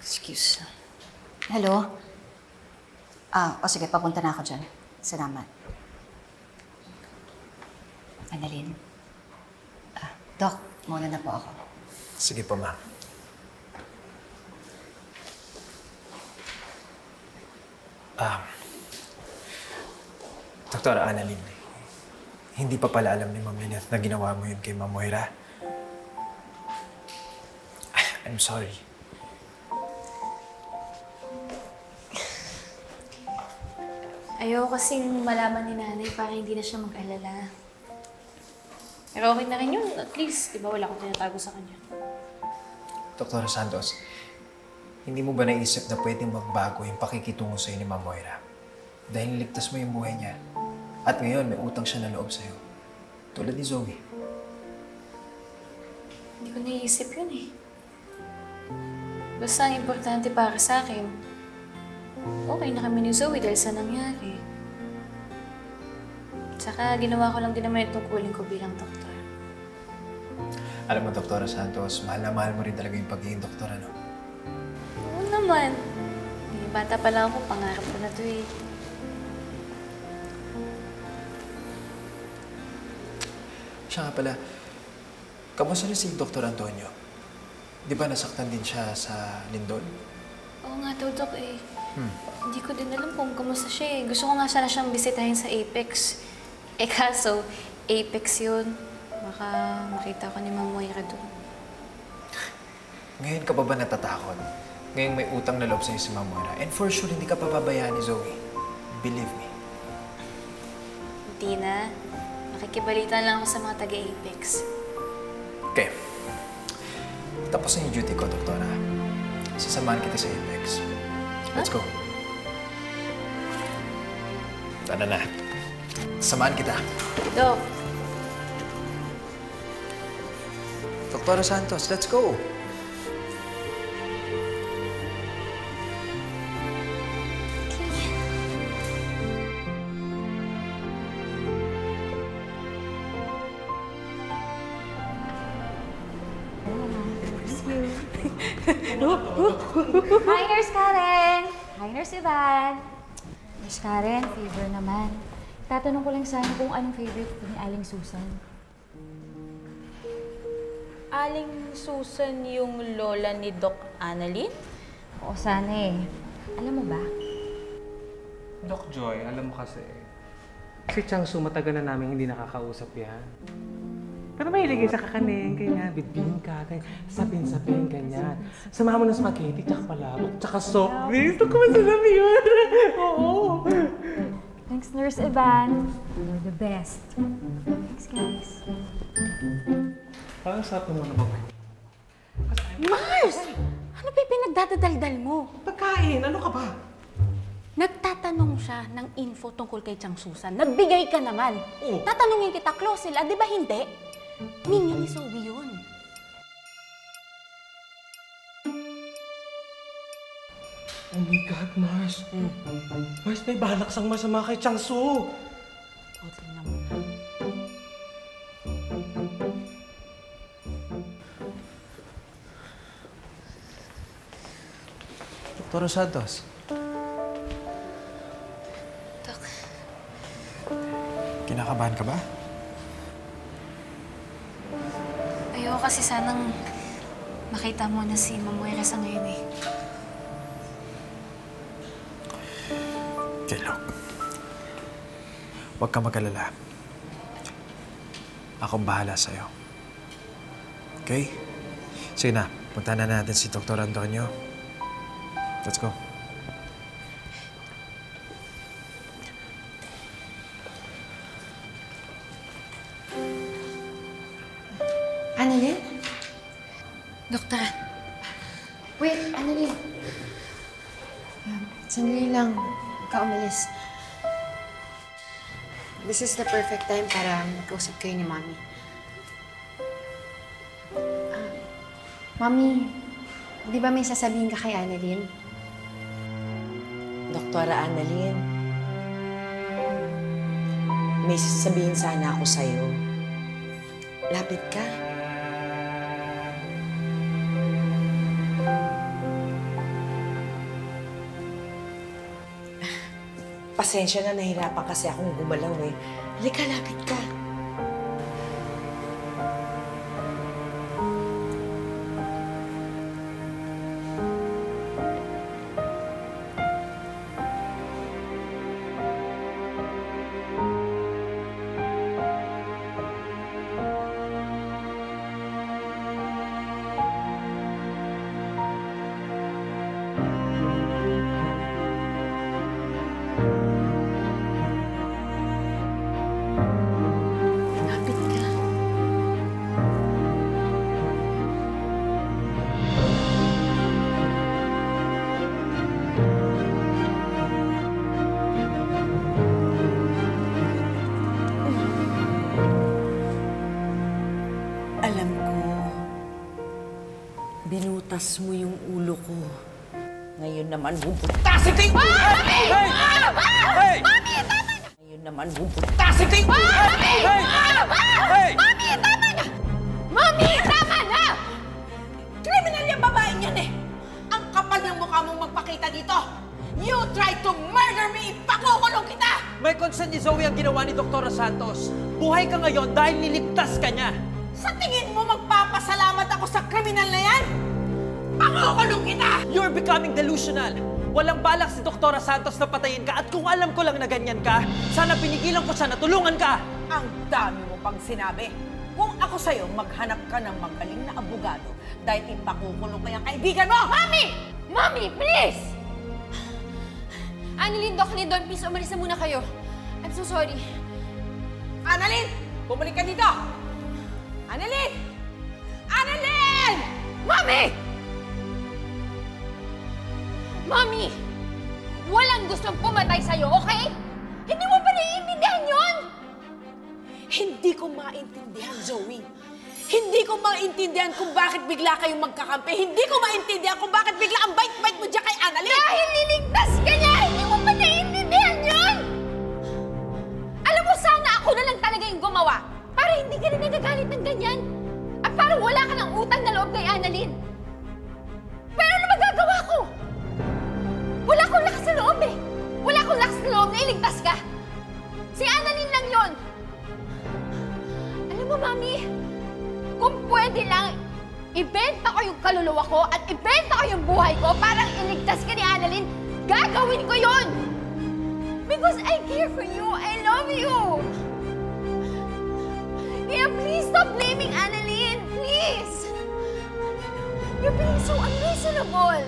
Excuse. Hello? O sige, papunta na ako dyan. Salamat. Annalyn? Doc, muna na po ako. Sige po, ma'am. Dr. Annalyn, hindi pa pala alam ni Ma'am Lynette na ginawa mo yun kay Ma'am Moira. I'm sorry. Ayoko kasing malaman ni nanay para hindi na siya mag-alala. Pero okay na rin yun. At least, di ba wala akong tinatago sa kanya. Dr. Santos, hindi mo ba naisip na pwedeng magbago yung pakikitungo sa'yo ni Ma'am Moira? Dahil niligtas mo yung buhay niya. At ngayon, may utang siya na loob sa'yo. Tulad ni Zoe. Hindi ko naiisip yun eh. Basta ang importante para sa akin, okay na kami ni Zoe dahil sa nangyari. Saka ginawa ko lang din naman yung tungkulin ko bilang doktor. Alam mo, Dr. Santos, mahal na mahal mo rin talaga yung pagiging doktor, ano? Oo naman. Bata pa lang ako, pangarap ko na to eh. Siya nga pala, kamusta rin si Dr. Antonio? Di ba nasaktan din siya sa lindol? Oo nga, Dok eh. Hindi ko din alam kung kamusta siya eh. Gusto ko nga sana siyang bisitahin sa Apex. Eh kaso, Apex yun. Baka makita ko ni Ma'am Moira doon. Ngayon ka pa ba natatakot? Ngayon may utang na loob sa'yo si Ma'am Moira. And for sure, hindi ka pababayaan ni Zoe. Believe me. Hindi na. Nakikibalita lang ako sa mga taga-Apex. Okay. Tapos na yung duty ko, Doktora. Sasamahan kita sa Apex. Let's go. Tara na. Samahan kita. Dok. Doktora Santos, let's go. Hi, Nurse Karen! Hi, Nurse Ivan! Nurse Karen, favor naman. Tatanong ko lang sana kung anong favorite ko ni Aling Susan. Aling Susan yung lola ni Doc Annalyn? Oo, sana eh. Alam mo ba? Doc Joy, alam mo kasi, si Changsu matagal na namin hindi nakakausap yan. Pero mahilig sa kakanin, ganyan, bibingka, ganyan, sapin-sapin, ganyan. Samahan mo ng spaghetti, tsaka palabok, tsaka soft drinks. Ito ko masarap yun. Oo. Thanks, Nurse Ivan. You're the best. Thanks, guys. Parang sarap naman na ba? Mars! Ano ba yung pinagdadadaldal mo? Pagkain, ano ka ba? Nagtatanong siya ng info tungkol kay Chang Susan. Nagbigay ka naman. Oo. Tatanungin kita, close sila, di ba hindi? Minion ni Zoe yun. Oh my God, Mars. Mars, may balak sang masama kay Changsu. O, tingnan mo na. Doktora Santos. Dok. Kinakabahan ka ba? Ayoko kasi sanang makita mo na si Ma'am Moira sa ngayon eh. Okay, look. Huwag ka mag-alala. Akong bahala sa'yo. Okay? Sige na, punta na natin si Dr. Antonio. Let's go. Annalyn? Doktora. Wait, Annalyn. Sandali lang. Huwag ka umalis. This is the perfect time para magkausap kayo ni Mommy. Mommy, di ba may sasabihin ka kay Annalyn? Doktora Annalyn, may sasabihin sana ako sa'yo. Lapit ka. Pasensya na, nahirapan kasi akong gumalaw eh. Halika, lapit ka. Lapit ka. Alam ko, binutas mo yung ulo ko. Ngayon naman bubutasin ko yung ulo! Hey! Ngayon naman bubutasin ko yung ulo! Hey! Mami, tama na! Kriminal yung babaeng yan eh! Ang kapal ng mukha mong magpakita dito! You tried to murder me! Ipakukulong kita! May concern ni Zoe ang ginawa ni Dr. Santos. Buhay ka ngayon dahil niligtas ka niya. Sa tingin mo magpapasalamat ako sa kriminal na yan? Pakukulong kita! You're becoming delusional. Walang balak si Dr. Santos na patayin ka at kung alam ko lang na ganyan ka, sana pinigilan ko siya na tulungan ka. Ang dami mo pang sinabi. Kung ako sa'yo, maghanap ka ng magaling na abogado dahil ipakukulong ko yung kaibigan mo! Mami! Mami, please! Annalyn, Doc Lindon, please umalis na muna kayo. I'm so sorry. Annalyn! Bumalik ka dito! Annalyn! Annalyn! Mami! Mami! Walang gustong pumatay sa'yo, okay? Hindi mo ba naiintindihan yun? Hindi ko maintindihan, Zoe. Hindi ko maintindihan kung bakit bigla kayong magkakampi. Hindi ko maintindihan kung bakit bigla ang bait-bait mo dyan kay Annalyn. Dahil niligtas ka niya! Hindi mo ba naiintindihan yun? Alam mo, sana ako na lang talaga yung gumawa para hindi ka rin nagagalit ng ganyan. At parang wala ka ng utang na loob kay Annalyn. Pero ano magagawa ko? Wala akong lakas na loob eh. Wala akong lakas na loob na iligtas ka. Si Annalyn lang yon. Alam mo, Mami, kung pwede lang, ibenta ko yung kaluluwa ko at ibenta ko yung buhay ko para iligtas ka ni Annalyn, gagawin ko yon. Because I care for you. I love you. Kaya please stop blaming Annalyn. Please. You're being so unreasonable.